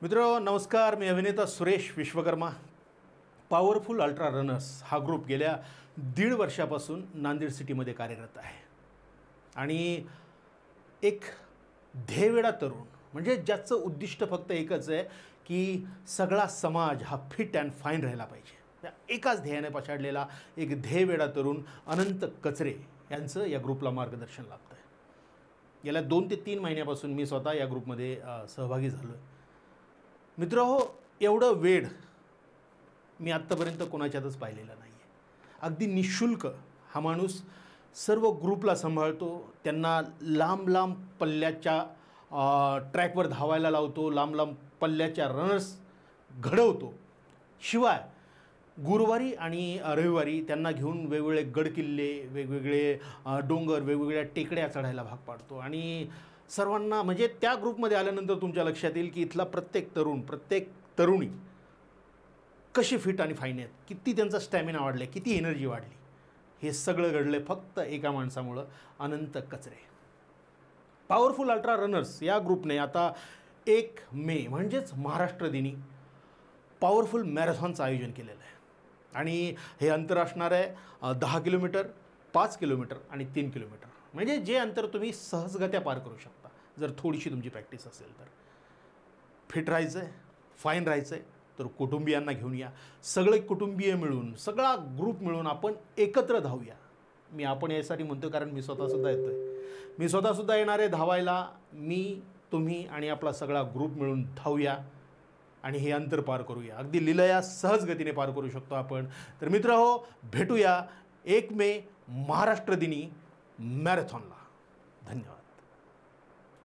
मित्रांनो नमस्कार, मी अभिनेता Suresh Vishwakarma. Powerful ultra runners हा ग्रुप गेल्या 1.5 वर्षापासून नांदेड सिटीमध्ये कार्यरत आहे आणि एक ध्येयवेडा तरुण म्हणजे ज्याचं उद्दिष्ट फक्त एकच आहे की सगळा समाज हा फिट अँड फाईन राहिला पाहिजे. त्या एकाच ध्येयाने पछाडलेला एक ध्येयवेडा तरुण अनंत कचरे यांचं या ग्रुपला मार्गदर्शन लाभतं आहे. गेल्या 2 ते 3 महिन्यापासून मी स्वतः या ग्रुपमध्ये सहभागी झालो आहे. मित्रहो, एवढं वेळ मी आत्तापर्यंत कोणाच्यातच पाहिलेलं नाही आहे. अगदी निःशुल्क हा माणूस सर्व ग्रुपला सांभाळतो, त्यांना लांब लांब पल्ल्याच्या ट्रॅकवर धावायला लावतो, लांब लांब पल्ल्याच्या रनर्स घडवतो. शिवाय गुरुवारी आणि रविवारी त्यांना घेऊन वेगवेगळे गडकिल्ले, वेगवेगळे डोंगर, वेगवेगळ्या टेकड्या चढायला भाग पाडतो आणि सर्वांना म्हणजे त्या ग्रुपमध्ये आल्यानंतर तुमच्या लक्षात येईल की इथला प्रत्येक तरुण, प्रत्येक तरुणी कशी फिट आणि फाईन आहेत, किती त्यांचा स्टॅमिना वाढला, किती एनर्जी वाढली. हे सगळं घडलं फक्त एका माणसामुळं, अनंत कचरे. पॉवरफुल अल्ट्रा रनर्स या ग्रुपने आता 1 मे म्हणजेच महाराष्ट्र दिनी पॉवरफुल मॅरेथॉनचं आयोजन केलेलं आहे आणि हे अंतर असणार आहे 10 किलोमीटर, 5 किलोमीटर आणि 3 किलोमीटर. म्हणजे जे अंतर तुम्ही सहजगत्या पार करू शकता जर थोडीशी तुमची प्रॅक्टिस असेल तर. फिट राहायचं आहे, फाईन राहायचं आहे तर कुटुंबियांना घेऊन या. सगळे कुटुंबीय मिळून, सगळा ग्रुप मिळून आपण एकत्र धावूया. मी आपण यासाठी म्हणतो कारण मी स्वतःसुद्धा येतो आहे. मी स्वतःसुद्धा येणार आहे धावायला. मी, तुम्ही आणि आपला सगळा ग्रुप मिळून धावूया आणि हे अंतर पार करूया. अगदी लीलया सहज गतीने पार करू शकतो आपण. तर मित्रहो, भेटूया 1 मे महाराष्ट्र दिनी मॅरेथॉनला. धन्यवाद.